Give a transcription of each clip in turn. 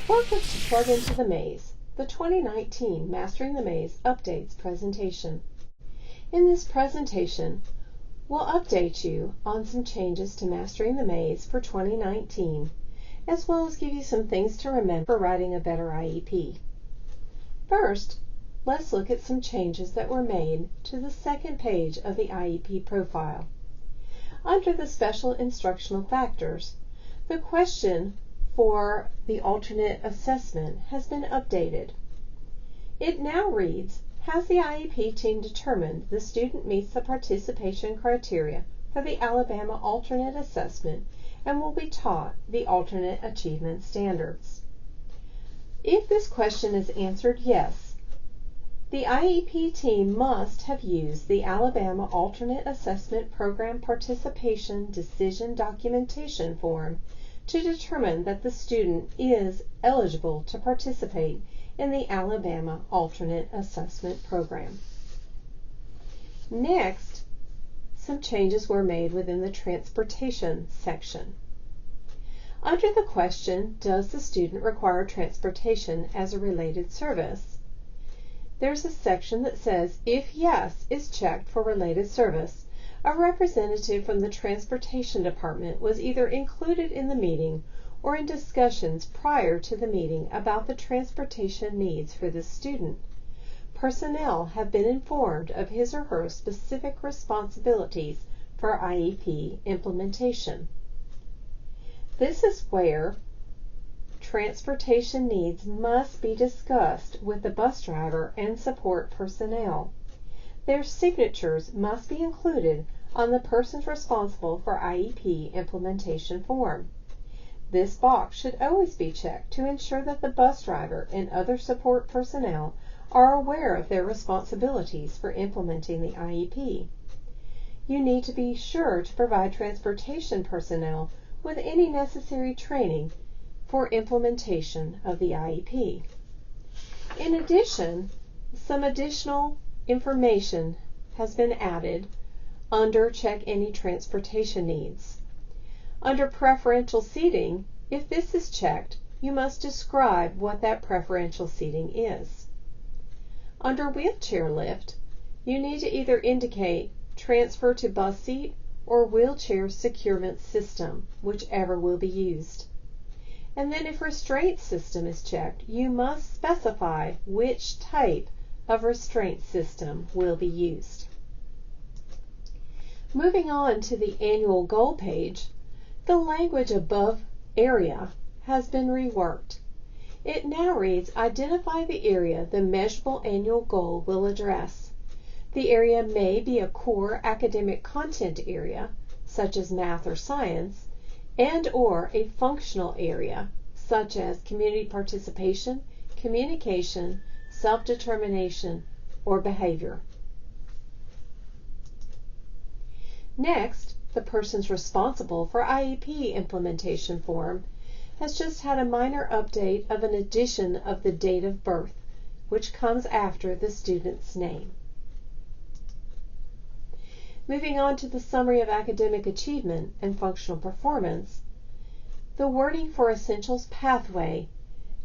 Welcome to Plug Into the Maze, the 2019 Mastering the Maze Updates presentation. In this presentation, we'll update you on some changes to Mastering the Maze for 2019, as well as give you some things to remember for writing a better IEP. First, let's look at some changes that were made to the second page of the IEP Profile. Under the Special Instructional Factors, the question for the alternate assessment has been updated. It now reads, has the IEP team determined the student meets the participation criteria for the Alabama alternate assessment and will be taught the alternate achievement standards? If this question is answered yes, the IEP team must have used the Alabama Alternate Assessment Program Participation Decision Documentation Form to determine that the student is eligible to participate in the Alabama Alternate Assessment Program. Next, some changes were made within the transportation section. Under the question, does the student require transportation as a related service? There's a section that says, if yes is checked for related service, a representative from the Transportation Department was either included in the meeting or in discussions prior to the meeting about the transportation needs for the student. Personnel have been informed of his or her specific responsibilities for IEP implementation. This is where transportation needs must be discussed with the bus driver and support personnel. Their signatures must be included on the persons responsible for IEP implementation form. This box should always be checked to ensure that the bus driver and other support personnel are aware of their responsibilities for implementing the IEP. You need to be sure to provide transportation personnel with any necessary training for implementation of the IEP. In addition, some additional information has been added under Check Any Transportation Needs. Under Preferential Seating, if this is checked, you must describe what that preferential seating is. Under Wheelchair Lift, you need to either indicate transfer to bus seat or wheelchair securement system, whichever will be used. And then if restraint system is checked, you must specify which type of restraint system will be used. Moving on to the annual goal page, the language above area has been reworked. It now reads, identify the area the measurable annual goal will address. The area may be a core academic content area, such as math or science, and/or a functional area, such as community participation, communication, self-determination, or behavior. Next, the persons responsible for IEP implementation form has just had a minor update of an addition of the date of birth, which comes after the student's name. Moving on to the summary of academic achievement and functional performance, the wording for Essentials Pathway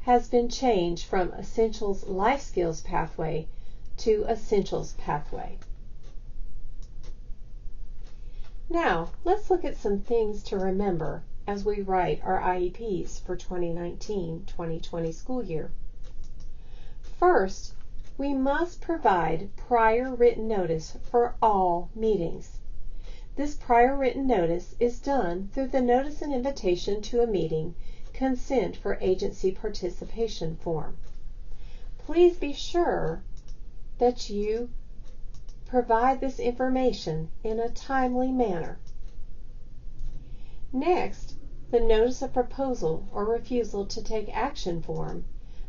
has been changed from Essentials Life Skills Pathway to Essentials Pathway. Now, let's look at some things to remember as we write our IEPs for 2019-2020 school year. First, we must provide prior written notice for all meetings. This prior written notice is done through the Notice and Invitation to a Meeting Consent for Agency Participation form. Please be sure that you provide this information in a timely manner. Next, the Notice of Proposal or Refusal to Take Action form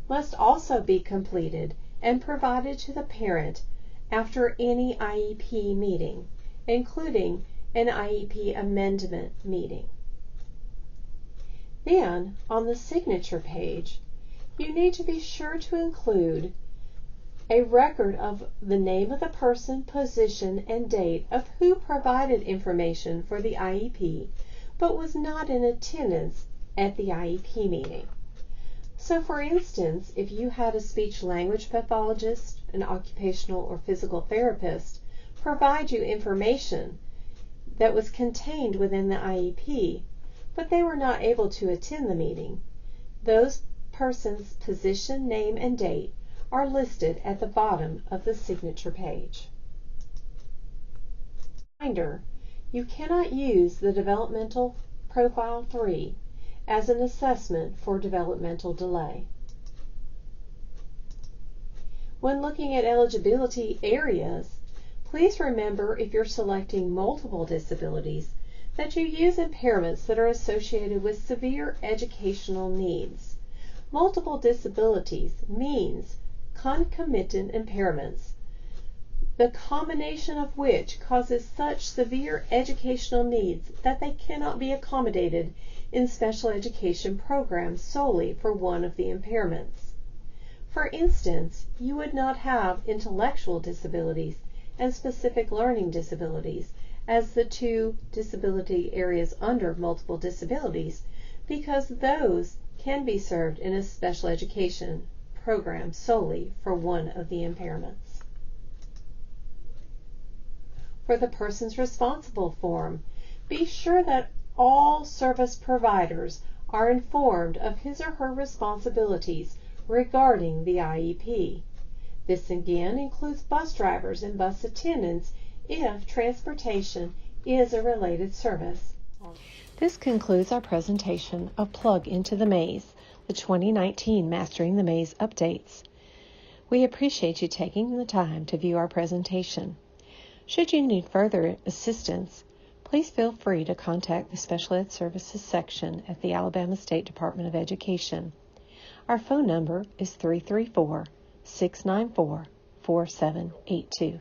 must also be completed and provided to the parent after any IEP meeting, including an IEP amendment meeting. Then, on the signature page, you need to be sure to include a record of the name of the person, position, and date of who provided information for the IEP but was not in attendance at the IEP meeting. So for instance, if you had a speech language pathologist, an occupational or physical therapist provide you information that was contained within the IEP, but they were not able to attend the meeting, those persons' position, name, and date are listed at the bottom of the signature page. Reminder, you cannot use the Developmental Profile 3 as an assessment for developmental delay. When looking at eligibility areas, please remember if you're selecting multiple disabilities that you use impairments that are associated with severe educational needs. Multiple disabilities means concomitant impairments, the combination of which causes such severe educational needs that they cannot be accommodated in special education programs solely for one of the impairments. For instance, you would not have intellectual disabilities and specific learning disabilities as the two disability areas under multiple disabilities, because those can be served in a special education program solely for one of the impairments. For the persons responsible form, be sure that all service providers are informed of his or her responsibilities regarding the IEP. This again includes bus drivers and bus attendants if transportation is a related service. This concludes our presentation of Plug into the Maze, the 2019 Mastering the Maze updates. We appreciate you taking the time to view our presentation. Should you need further assistance, please feel free to contact the Special Ed Services section at the Alabama State Department of Education. Our phone number is 334-694-4782.